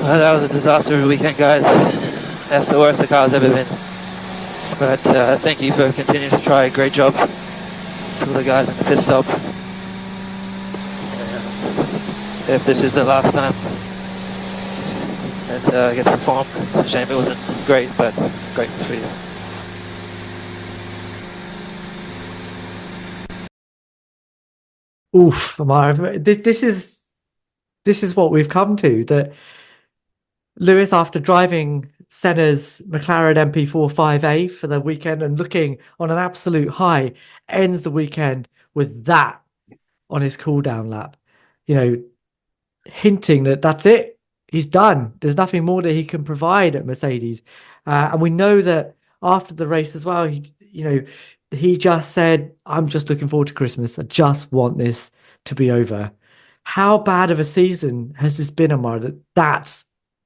That was a disaster of a weekend, guys. That's the worst the car's ever been. But thank you for continuing to try. Great job to all the guys in the pit stop. If this is the last time that I get to perform, it's a shame it wasn't great, but great for you. Oof, Ammar, this is what we've come to. That Lewis, after driving Senna's McLaren MP45A for the weekend and looking on an absolute high, ends the weekend with that on his cool down lap. You know, hinting that that's it. He's done. There's nothing more that he can provide at Mercedes. And we know that after the race as well, he just said, I'm just looking forward to Christmas. I just want this to be over. How bad of a season has this been, Ammar, that's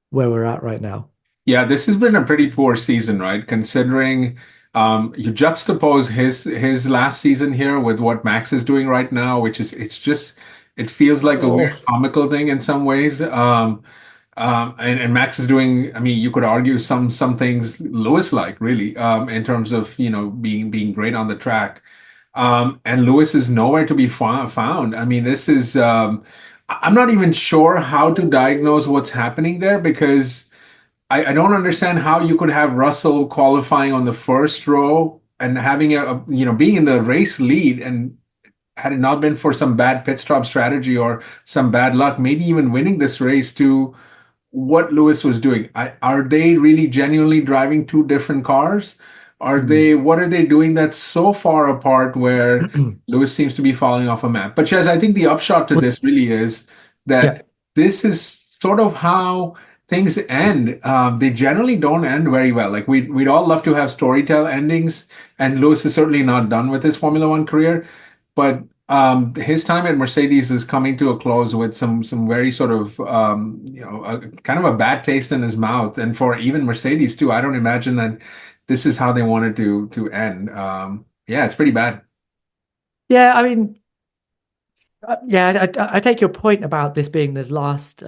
where we're at right now? Yeah, this has been a pretty poor season, right? Considering you juxtapose his last season here with what Max is doing right now, which is it feels like a weird Oh, comical thing in some ways. And Max is doing, I mean, you could argue some things Lewis like really, in terms of, being great on the track. And Lewis is nowhere to be found. I mean, this is I'm not even sure how to diagnose what's happening there because I don't understand how you could have Russell qualifying on the first row and having being in the race lead, and had it not been for some bad pit stop strategy or some bad luck, maybe even winning this race to what Lewis was doing. Are they really genuinely driving two different cars? What are they doing that's so far apart where mm. Lewis seems to be falling off a map? But Chez, I think the upshot to Well, this really is yeah. that this is sort of how things end. They generally don't end very well. Like we'd all love to have storytell endings, and Lewis is certainly not done with his Formula One career. But his time at Mercedes is coming to a close with some very sort of kind of a bad taste in his mouth, and for even Mercedes too. I don't imagine that this is how they wanted to end. Yeah, it's pretty bad. Yeah, I mean, yeah, I take your point about this being the last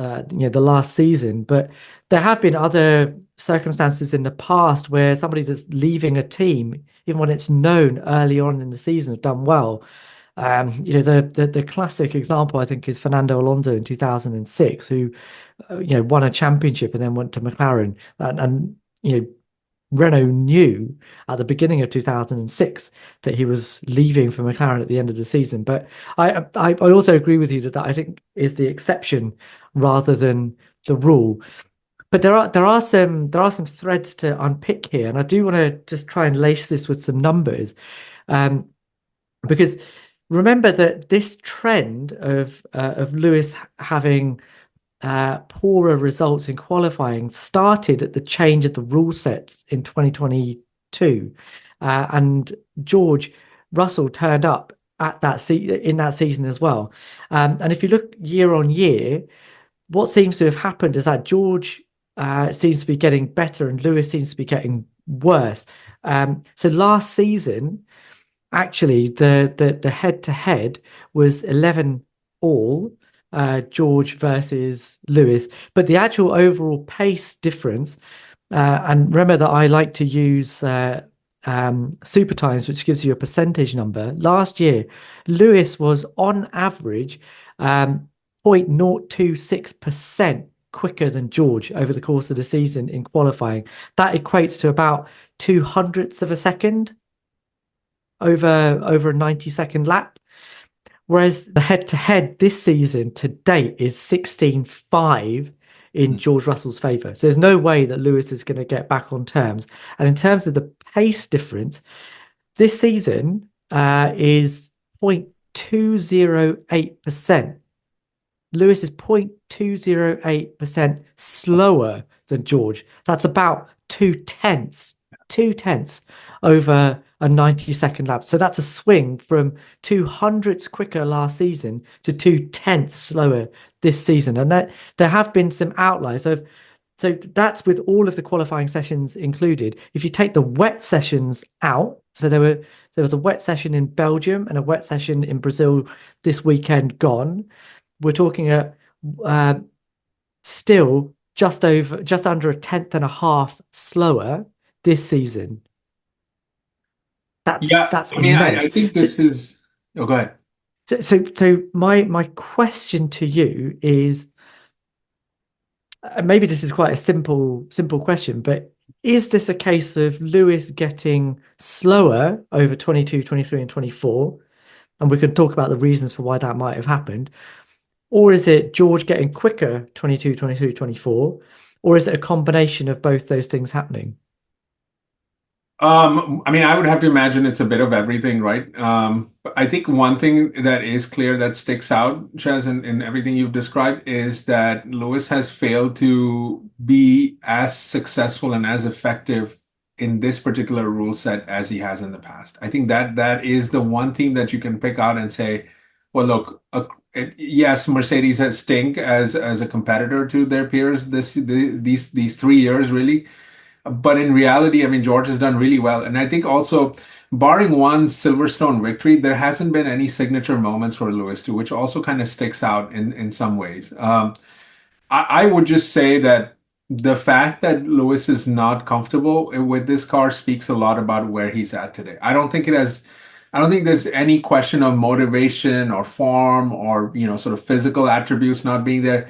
season, but there have been other circumstances in the past where somebody that's leaving a team, even when it's known early on in the season, have done well. The classic example I think is Fernando Alonso in 2006, who won a championship and then went to McLaren, and Renault knew at the beginning of 2006 that he was leaving for McLaren at the end of the season. But I also agree with you that I think is the exception rather than the rule. But there are some threads to unpick here, and I do want to just try and lace this with some numbers, um, because remember that this trend of Lewis having poorer results in qualifying started at the change of the rule sets in 2022. And George Russell turned up at in that season as well. And if you look year on year, what seems to have happened is that George seems to be getting better and Lewis seems to be getting worse. So last season, actually, the head to head was 11 all, George versus Lewis, but the actual overall pace difference, and remember that I like to use super times, which gives you a percentage number. Last year, Lewis was on average 0.026% quicker than George over the course of the season in qualifying. That equates to about 200ths of a second over a 90-second lap. Whereas the head to head this season to date is 16.5 in George Russell's favour. So there's no way that Lewis is going to get back on terms. And in terms of the pace difference, this season is 0.208%. Lewis is 0.208% slower than George. That's about two tenths over a 90-second lap. So that's a swing from 200ths quicker last season to two tenths slower this season. And that there have been some outliers. So that's with all of the qualifying sessions included. If you take the wet sessions out, so there was a wet session in Belgium and a wet session in Brazil this weekend gone. We're talking at still just under a tenth and a half slower this season. Yeah, That's I mean, I immense. think So this is. Oh, go ahead. my question to you is, maybe this is quite a simple question, but is this a case of Lewis getting slower over 22, 23, and 24? And we can talk about the reasons for why that might have happened. Or is it George getting quicker 22, 23, 24? Or is it a combination of both those things happening? I mean, I would have to imagine it's a bit of everything, right? But I think one thing that is clear that sticks out, Chaz, in everything you've described, is that Lewis has failed to be as successful and as effective in this particular rule set as he has in the past. I think that is the one thing that you can pick out and say, well, look, yes, Mercedes has stink as a competitor to their peers these 3 years, really. But in reality, I mean, George has done really well. And I think also, barring one Silverstone victory, there hasn't been any signature moments for Lewis too, which also kind of sticks out in some ways. I would just say that the fact that Lewis is not comfortable with this car speaks a lot about where he's at today. I don't think there's any question of motivation or form or, sort of physical attributes not being there.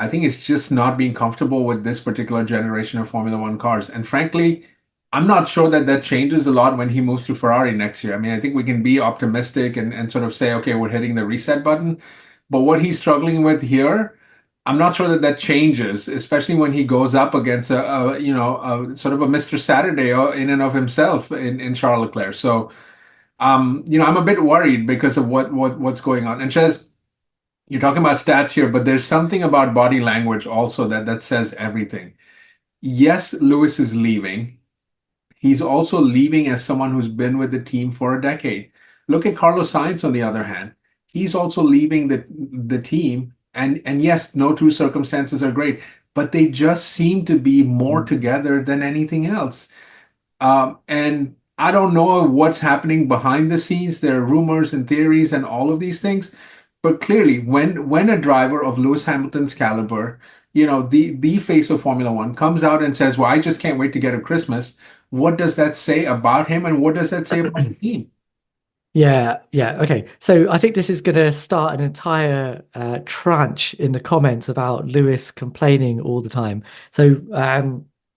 I think it's just not being comfortable with this particular generation of Formula One cars. And frankly, I'm not sure that that changes a lot when he moves to Ferrari next year. I mean, I think we can be optimistic and sort of say, okay, we're hitting the reset button. But what he's struggling with here, I'm not sure that that changes, especially when he goes up against a sort of a Mr. Saturday in and of himself in Charles Leclerc. So, I'm a bit worried because of what's going on. And Chez, you're talking about stats here, but there's something about body language also that says everything. Yes, Lewis is leaving. He's also leaving as someone who's been with the team for a decade. Look at Carlos Sainz on the other hand. He's also leaving the team. And yes, no two circumstances are great, but they just seem to be more together than anything else. And I don't know what's happening behind the scenes. There are rumors and theories and all of these things. But clearly, when a driver of Lewis Hamilton's caliber, the face of Formula One comes out and says, "Well, I just can't wait to get a Christmas," what does that say about him, and what does that say about the team? Yeah. Okay. So I think this is going to start an entire tranche in the comments about Lewis complaining all the time. So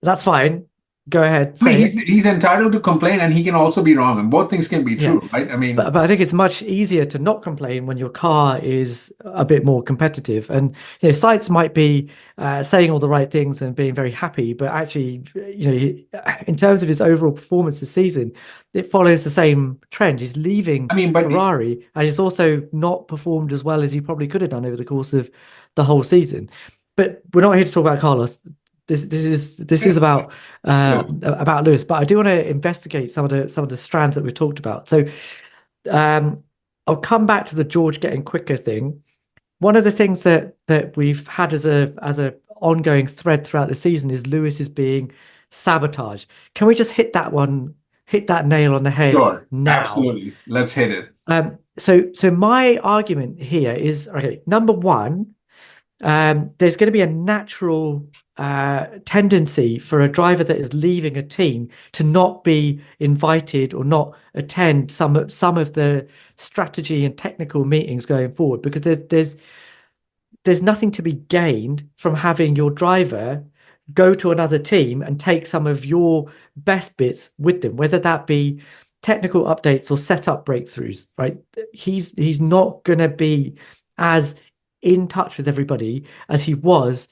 that's fine. Go ahead, I mean, say he's it. he's entitled to complain, and he can also be wrong, and both things can be Yeah. true, right? I mean, But I think it's much easier to not complain when your car is a bit more competitive. And Sites might be saying all the right things and being very happy, but actually, in terms of his overall performance this season, it follows the same trend. He's leaving I mean, but Ferrari, and he's also not performed as well as he probably could have done over the course of the whole season. But we're not here to talk about Carlos. This is about Lewis, but I do want to investigate some of the strands that we talked about. So um, I'll come back to the George getting quicker thing. One of the things that we've had as a ongoing thread throughout the season is Lewis is being sabotaged. Can we just hit that nail on the head sure, now? absolutely. Let's hit it. So my argument here is, okay, number one, there's going to be a natural tendency for a driver that is leaving a team to not be invited or not attend some of the strategy and technical meetings going forward, because there's nothing to be gained from having your driver go to another team and take some of your best bits with them, whether that be technical updates or setup breakthroughs, right? He's not going to be as in touch with everybody as he was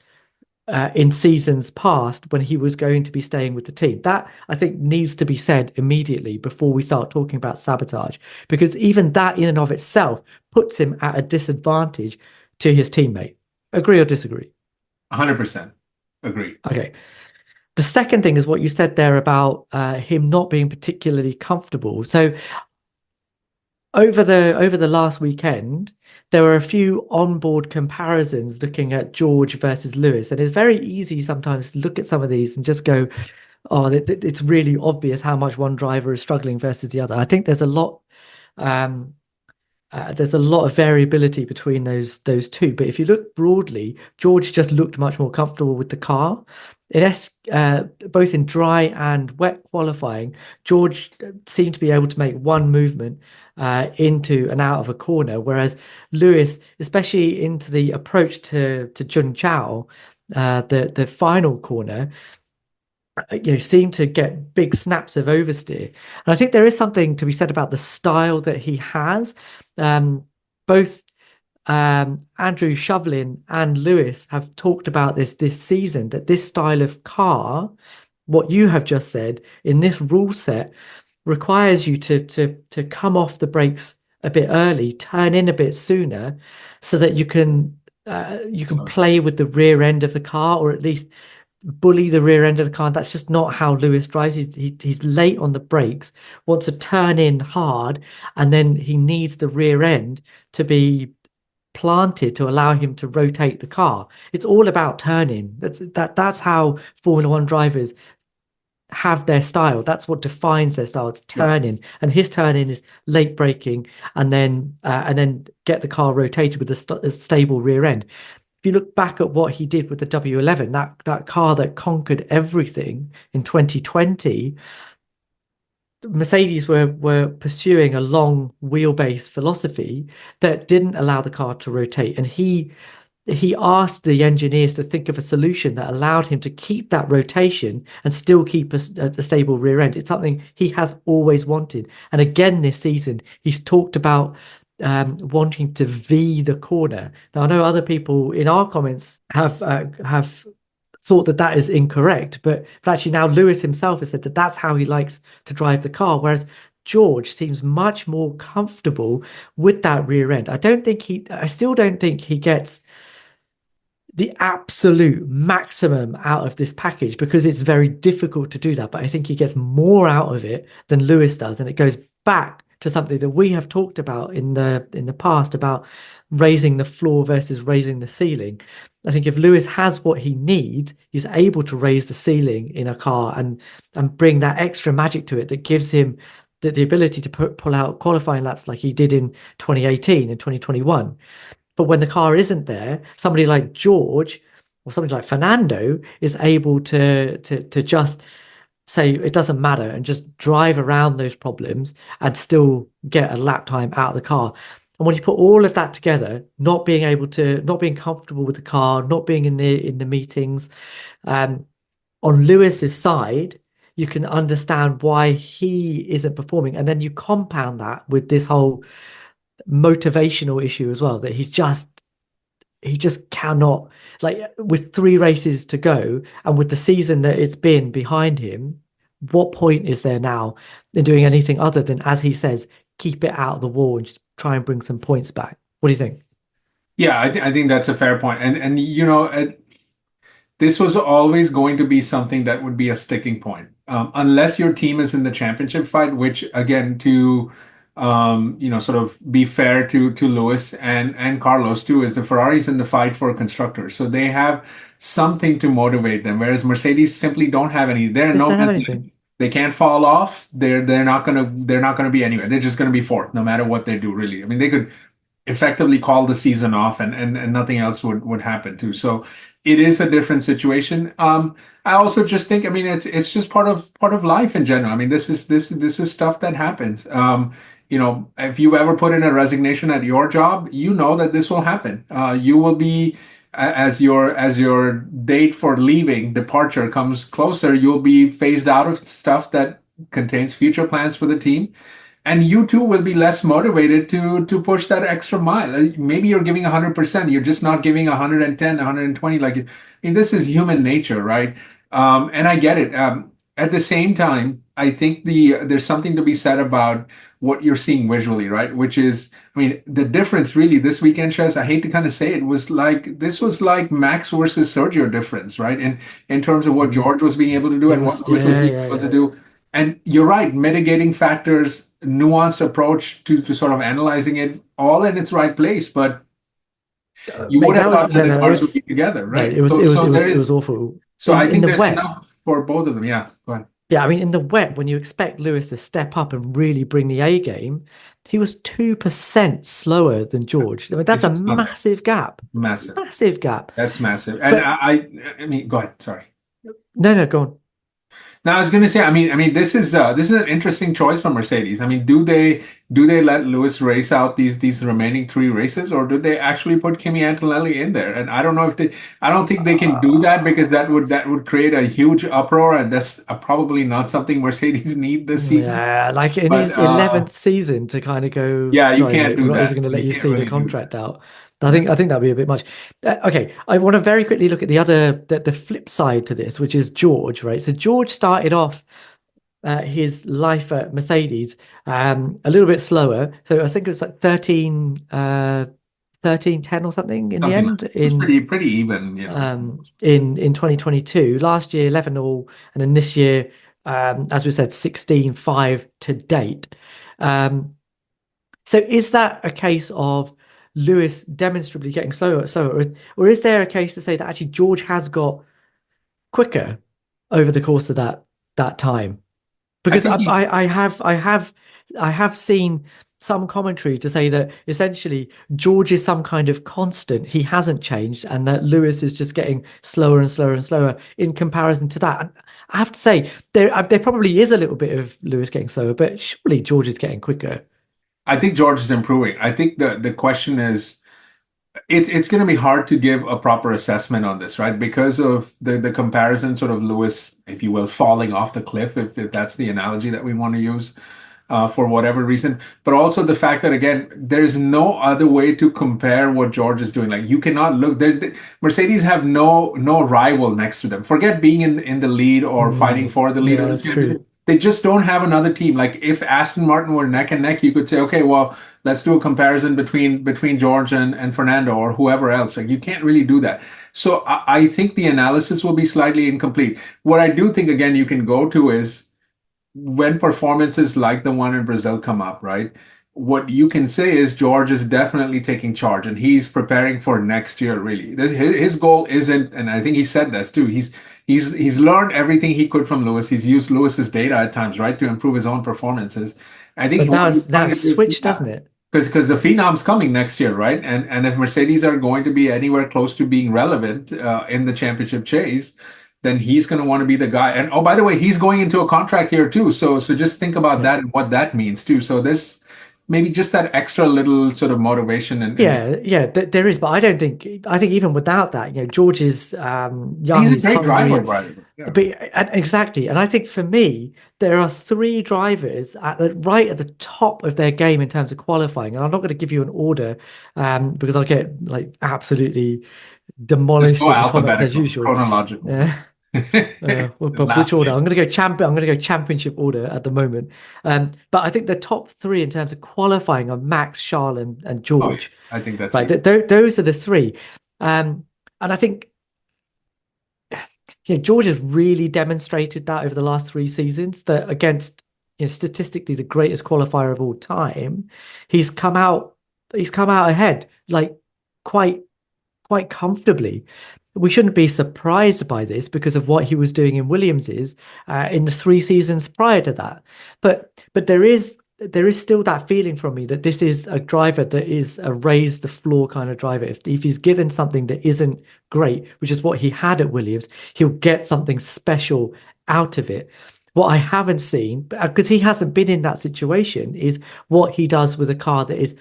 in seasons past when he was going to be staying with the team. That, I think, needs to be said immediately before we start talking about sabotage, because even that in and of itself puts him at a disadvantage to his teammate. Agree or disagree? 100% agree. Okay. The second thing is what you said there about him not being particularly comfortable. So over the last weekend, there were a few onboard comparisons looking at George versus Lewis, and it's very easy sometimes to look at some of these and just go, "Oh, it's really obvious how much one driver is struggling versus the other." I think there's a lot um, there's a lot of variability between those two. But if you look broadly, George just looked much more comfortable with the car. Both in dry and wet qualifying, George seemed to be able to make one movement into and out of a corner, whereas Lewis, especially into the approach to Jun Chao, the final corner, seem to get big snaps of oversteer. And I think there is something to be said about the style that he has. Both Andrew Shovlin and Lewis have talked about this season, that this style of car, what you have just said in this rule set, requires you to come off the brakes a bit early, turn in a bit sooner, so that you can play with the rear end of the car, or at least bully the rear end of the car. That's just not how Lewis drives. He's late on the brakes, wants to turn in hard, and then he needs the rear end to be planted to allow him to rotate the car. It's all about turning. That's how Formula One drivers have their style. That's what defines their style. It's Yeah. turning, and his turning is late braking, and then get the car rotated with a stable rear end. If you look back at what he did with the W11, that car that conquered everything in 2020, Mercedes were pursuing a long wheelbase philosophy that didn't allow the car to rotate, and he asked the engineers to think of a solution that allowed him to keep that rotation and still keep a stable rear end. It's something he has always wanted, and again this season he's talked about wanting to V the corner. Now I know other people in our comments have thought that is incorrect, but actually now Lewis himself has said that that's how he likes to drive the car, whereas George seems much more comfortable with that rear end. I still don't think he gets the absolute maximum out of this package, because it's very difficult to do that. But I think he gets more out of it than Lewis does, and it goes back to something that we have talked about in the past about raising the floor versus raising the ceiling. I think if Lewis has what he needs, he's able to raise the ceiling in a car and bring that extra magic to it that gives him the ability to pull out qualifying laps like he did in 2018 and 2021. But when the car isn't there, somebody like George or somebody like Fernando is able to just say it doesn't matter and just drive around those problems and still get a lap time out of the car. And when you put all of that together, not being comfortable with the car, not being in the meetings, on Lewis's side, you can understand why he isn't performing. And then you compound that with this whole motivational issue as well, that he just cannot, like, with 3 races to go and with the season that it's been behind him, what point is there now in doing anything other than, as he says, keep it out of the wall and just try and bring some points back? What do you think? Yeah, I think that's a fair point. And this was always going to be something that would be a sticking point. Unless your team is in the championship fight, which again, to sort of be fair to Lewis and Carlos too, is the Ferraris in the fight for constructors. So they have something to motivate them, whereas Mercedes simply don't have any. They're Just no don't have business. anything. They can't fall off. They're not gonna be anywhere. They're just gonna be fourth, no matter what they do, really. I mean, they could effectively call the season off and nothing else would happen too. So it is a different situation. I also just think, I mean, it's just part of life in general. I mean, this is stuff that happens. If you ever put in a resignation at your job, you know that this will happen. You will be as your date for leaving, departure comes closer, you'll be phased out of stuff that contains future plans for the team, and you too will be less motivated to push that extra mile. Maybe you're giving 100%, you're just not giving 110, 120. Like, I mean, this is human nature, right? And I get it. At the same time, I think there's something to be said about what you're seeing visually, right? Which is, I mean, the difference really this weekend, Shez, I hate to kind of say it, this was like Max versus Sergio difference, right? In terms of what George was being able to do It and was, what Lewis was yeah, being yeah, able to yeah. do. And you're right, mitigating factors, nuanced approach to sort of analyzing it, all in its right place. But you Mate, would that have was thought that no, the no. It cars would was be together, no. right? It was So it was so it there was it is was awful so in I in think the there's wet. enough for both of them. Yeah, go ahead. Yeah, I mean, in the wet, when you expect Lewis to step up and really bring the A game, he was 2% slower than George. I mean, that's It's a just not there. massive gap. Massive. Massive gap. That's massive. And But I mean, go ahead. Sorry. no, no, go on. Now I was going to say, I mean, this is an interesting choice for Mercedes. I mean, do they let Lewis race out these remaining three races, or do they actually put Kimi Antonelli in there? And I don't know if they, I don't think they can do that because that would create a huge uproar, and that's probably not something Mercedes need this season. Yeah, like in But his 11th season to kind of go, yeah, you sorry, can't mate, we're do not even that. going to let You you can't see the really do contract out. that. I think that'd be a bit much. Okay, I want to very quickly look at the flip side to this, which is George, right? So George started off his life at Mercedes a little bit slower. So I think it was like 13, 10 or something in the Something like end that. It was pretty even, in 2022. Last year 11 all, and then this year, as we said, 16-5 to date. Um, so is that a case of Lewis demonstrably getting slower, or is there a case to say that actually George has got quicker over the course of that time? I Because think I have seen some commentary to say that essentially George is some kind of constant. He hasn't changed, and that Lewis is just getting slower and slower and slower in comparison to that. And I have to say there probably is a little bit of Lewis getting slower, but surely George is getting quicker. I think George is improving. I think the question is it's going to be hard to give a proper assessment on this, right? Because of the comparison, sort of Lewis, if you will, falling off the cliff, if that's the analogy that we want to use, for whatever reason. But also the fact that again, there's no other way to compare what George is doing. Like you cannot look. Mercedes have no rival next to them. Forget being in the lead or fighting for the lead Yeah, of the that's true. championship. They just don't have another team. Like if Aston Martin were neck and neck, you could say, okay, well, let's do a comparison between George and Fernando or whoever else. Like you can't really do that. So I think the analysis will be slightly incomplete. What I do think again you can go to is when performances like the one in Brazil come up, right? What you can say is George is definitely taking charge and he's preparing for next year, really. His goal isn't, and I think he said this too, he's learned everything he could from Lewis. He's used Lewis's data at times, right, to improve his own performances. I think But what he's now trying to it's do is switched, doesn't it? because the Phenom's coming next year, right? And if Mercedes are going to be anywhere close to being relevant in the championship chase, then he's going to want to be the guy. And oh, by the way, he's going into a contract year too. So just think about Yeah. that and what that means too. So this maybe just that extra little sort of motivation and Yeah, there is, but I don't think. I think even without that, George is he's young, a he's great driver, hungry, by the way. Yeah. but exactly. And I think for me, there are three drivers right at the top of their game in terms of qualifying. And I'm not going to give you an order, because I'll get like absolutely Just demolished go in the comments as alphabetical, usual. chronological. Yeah. But which Last order? name. I'm going to go champion. I'm going to go championship order at the moment. But I think the top three in terms of qualifying are Max, Charles, and Oh George. yes, I think that's Right, easy. those are the three. And I think George has really demonstrated that over the last three seasons that against statistically the greatest qualifier of all time, he's come out he's come out ahead like quite quite comfortably. We shouldn't be surprised by this because of what he was doing in Williams's in the three seasons prior to that. But there is still that feeling from me that this is a driver that is a raise the floor kind of driver. If he's given something that isn't great, which is what he had at Williams, he'll get something special out of it. What I haven't seen, because he hasn't been in that situation, is what he does with a car that is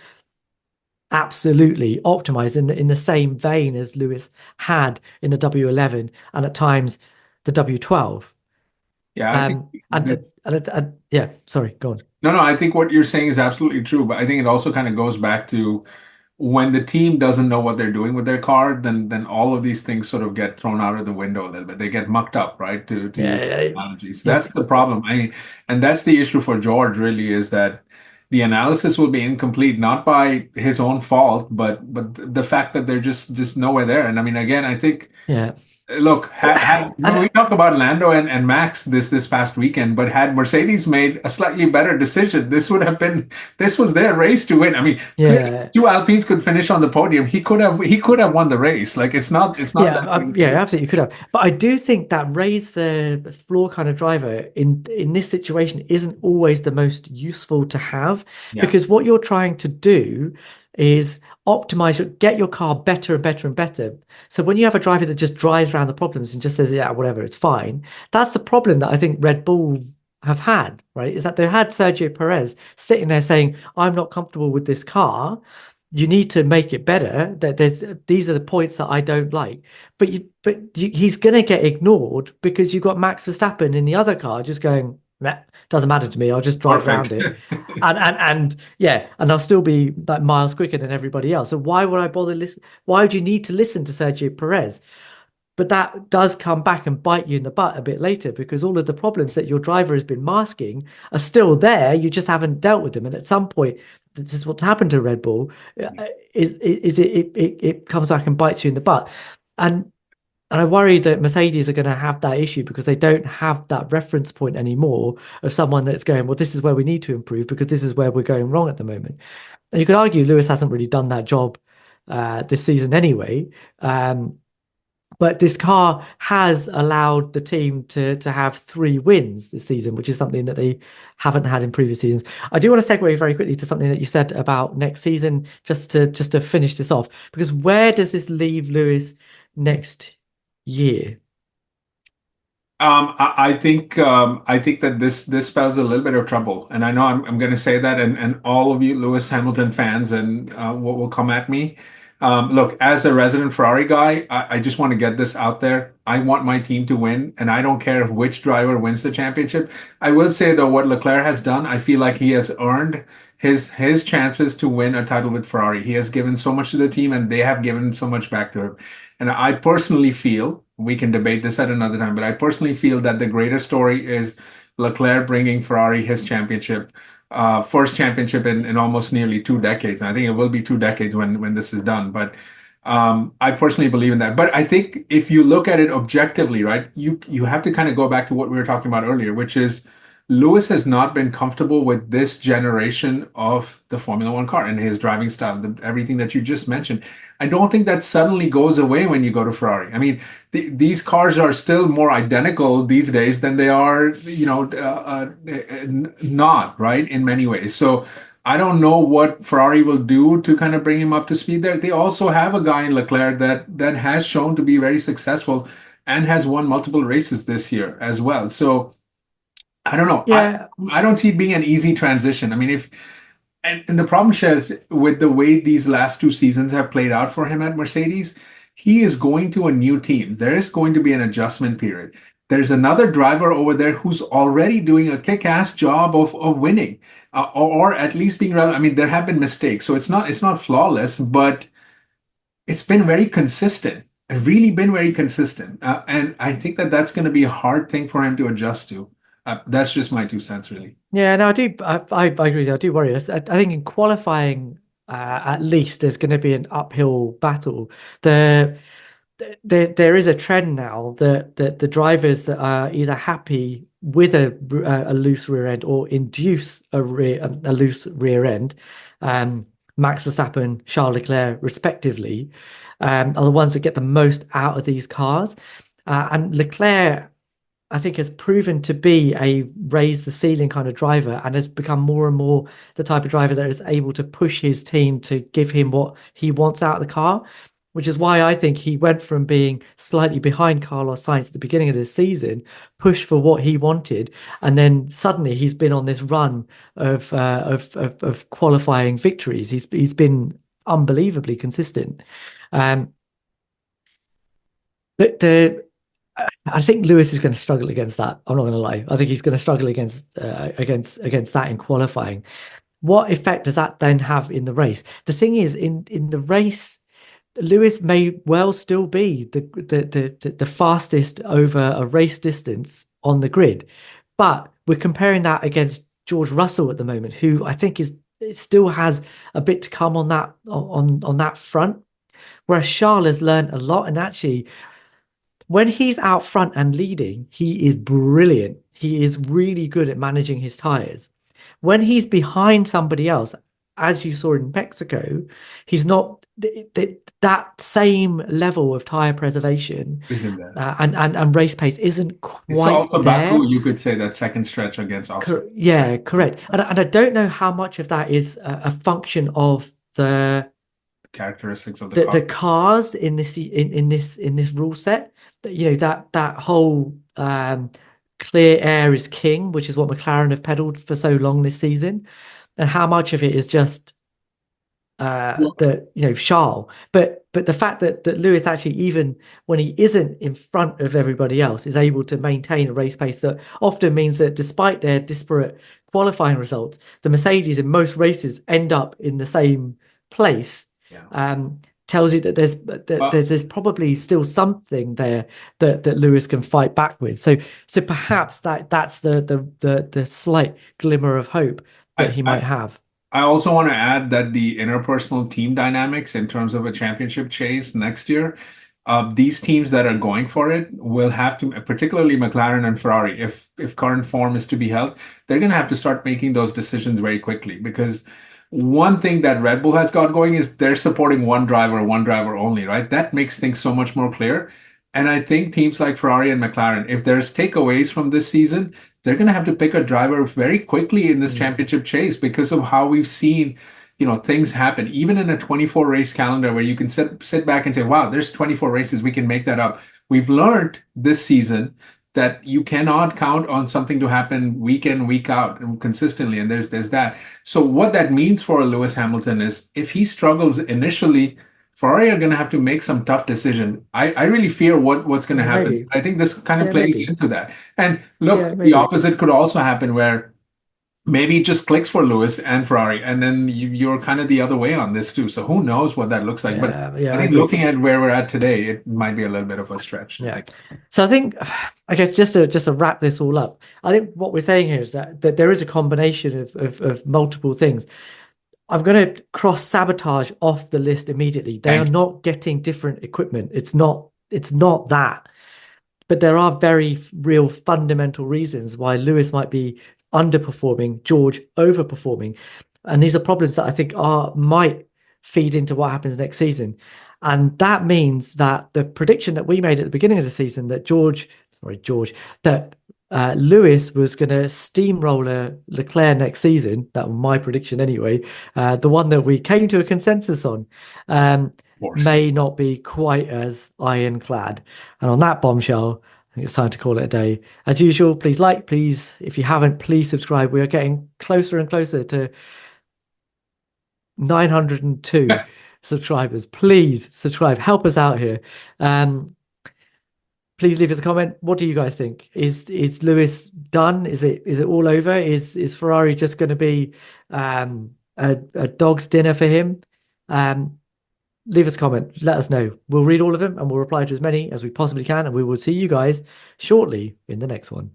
absolutely optimized in the same vein as Lewis had in the W11 and at times the W12. Yeah, I think that's Yeah, sorry, go on. no. I think what you're saying is absolutely true, but I think it also kind of goes back to when the team doesn't know what they're doing with their car, then all of these things sort of get thrown out of the window a little bit. They get mucked up, right? To use Yeah, analogies. yeah, That's the problem. I mean, and that's the issue for George really is that the analysis will be incomplete, not by his own fault, but the fact that they're just nowhere there. And I mean, again, I think yeah. Look, we And talk about Lando and Max this past weekend, but had Mercedes made a slightly better decision, this was their race to win. I mean, clearly yeah, two Alpines could finish on the podium. He could have won the race. Like it's not yeah, that big a yeah, deal. absolutely could have. But I do think that raise the floor kind of driver in this situation isn't always the most useful to have, Yeah, because what you're trying to do is get your car better and better and better. So when you have a driver that just drives around the problems and just says, yeah, whatever, it's fine. That's the problem that I think Red Bull have had, right? Is that they had Sergio Perez sitting there saying, I'm not comfortable with this car. You need to make it better. That these are the points that I don't like. He's gonna get ignored because you've got Max Verstappen in the other car just going, "Meh, doesn't matter to me. I'll just drive perfect. around it." And yeah, and I'll still be like miles quicker than everybody else. So why would I bother listen? Why would you need to listen to Sergio Perez? But that does come back and bite you in the butt a bit later, because all of the problems that your driver has been masking are still there. You just haven't dealt with them. And at some point, this is what's happened to Red Bull, it comes back and bites you in the butt. And and I worry that Mercedes are going to have that issue because they don't have that reference point anymore of someone that's going, well, this is where we need to improve because this is where we're going wrong at the moment. And you could argue Lewis hasn't really done that job this season anyway. But this car has allowed the team to have 3 wins this season, which is something that they haven't had in previous seasons. I do want to segue very quickly to something that you said about next season, just to finish this off, because where does this leave Lewis next year? I think that this spells a little bit of trouble, and I know I'm going to say that, and all of you Lewis Hamilton fans and will come at me. Look, as a resident Ferrari guy, I just want to get this out there. I want my team to win, and I don't care if which driver wins the championship. I will say though, what Leclerc has done, I feel like he has earned his chances to win a title with Ferrari. He has given so much to the team, and they have given so much back to him. And I personally feel, we can debate this at another time, but I personally feel that the greater story is Leclerc bringing Ferrari his championship, first championship in almost nearly 2 decades. And I think it will be 2 decades when this is done. But I personally believe in that. But I think if you look at it objectively, right, you have to kind of go back to what we were talking about earlier, which is Lewis has not been comfortable with this generation of the Formula One car and his driving style, everything that you just mentioned. I don't think that suddenly goes away when you go to Ferrari. I mean, these cars are still more identical these days than they are, not, right, in many ways. So I don't know what Ferrari will do to kind of bring him up to speed there. They also have a guy in Leclerc that has shown to be very successful and has won multiple races this year as well. So I don't know. I Yeah, I don't see it being an easy transition. I mean, if and the problem, Shez, with the way these last 2 seasons have played out for him at Mercedes, he is going to a new team. There is going to be an adjustment period. There's another driver over there who's already doing a kick-ass job of winning, or at least being relevant. I mean, there have been mistakes, so it's not flawless, but it's been very consistent. It's really been very consistent, and I think that that's going to be a hard thing for him to adjust to. That's just my 2 cents, really. yeah, no, I agree with you. I do worry. I think in qualifying, at least there's going to be an uphill battle. The there is a trend now that the drivers that are either happy with a loose rear end or induce a loose rear end, um, Max Verstappen, Charles Leclerc, respectively, are the ones that get the most out of these cars. And Leclerc, I think, has proven to be a raise the ceiling kind of driver and has become more and more the type of driver that is able to push his team to give him what he wants out of the car, which is why I think he went from being slightly behind Carlos Sainz at the beginning of this season, pushed for what he wanted, and then suddenly he's been on this run of qualifying victories. He's been unbelievably consistent. Um, the I think Lewis is going to struggle against that. I'm not going to lie. I think he's going to struggle against that in qualifying. What effect does that then have in the race? The thing is, in the race, Lewis may well still be the fastest over a race distance on the grid, but we're comparing that against George Russell at the moment, who I think is it still has a bit to come on that front. Whereas Charles has learned a lot, and actually when he's out front and leading, he is brilliant. He is really good at managing his tires. When he's behind somebody else, as you saw in Mexico, he's not that same level of tire preservation Isn't there? and race pace isn't It's quite also there. Baku, you could say that second stretch against Austria. Yeah, correct. And I don't know how much of that is a function of Characteristics of the the car. cars in this rule set. That that whole clear air is king, which is what McLaren have peddled for so long this season, and how much of it is just the Charles, but the fact that Lewis actually, even when he isn't in front of everybody else, is able to maintain a race pace that often means that despite their disparate qualifying results, the Mercedes in most races end up in the same place. Yeah. Tells you that Well, there's probably still something there that Lewis can fight back with. So perhaps that's the slight glimmer of hope that I, he I might have. I also want to add that the interpersonal team dynamics in terms of a championship chase next year, these teams that are going for it will have to, particularly McLaren and Ferrari, if current form is to be held, they're going to have to start making those decisions very quickly because one thing that Red Bull has got going is they're supporting one driver only, right? That makes things so much more clear. And I think teams like Ferrari and McLaren, if there's takeaways from this season, they're going to have to pick a driver very quickly in this championship chase because of how we've seen, things happen. Even in a 24 race calendar where you can sit back and say, wow, there's 24 races, we can make that up. We've learned this season that you cannot count on something to happen week in, week out and consistently. And there's that. So what that means for Lewis Hamilton is if he struggles initially, Ferrari are going to have to make some tough decision. I really fear what's going to Yeah, happen. maybe. I think this kind of Yeah, plays maybe. into that. And Yeah, look, the maybe. opposite could also happen where maybe it just clicks for Lewis and Ferrari, and then you're kind of the other way on this too. So who knows what that looks like? But Yeah, yeah, I I think agree. looking at where we're at today, it might be a little bit of a stretch to Yeah. think. So I think, I guess just to wrap this all up, I think what we're saying here is that there is a combination of multiple things. I'm going to cross Sabotage off the list immediately. They are Thank you. not getting different equipment. It's not that. But there are very real fundamental reasons why Lewis might be underperforming, George overperforming. And these are problems that I think might feed into what happens next season. And that means that the prediction that we made at the beginning of the season that that Lewis was going to steamroller Leclerc next season, that was my prediction anyway, the one that we came to a consensus on, um, Of course. may not be quite as ironclad. And on that bombshell, I think it's time to call it a day. As usual, please, if you haven't, please subscribe. We are getting closer and closer to 902 subscribers. Please subscribe. Help us out here. Please leave us a comment. What do you guys think? Is Lewis done? Is it all over? Is Ferrari just going to be a dog's dinner for him? Um, Leave us a comment. Let us know. We'll read all of them and we'll reply to as many as we possibly can. And we will see you guys shortly in the next one.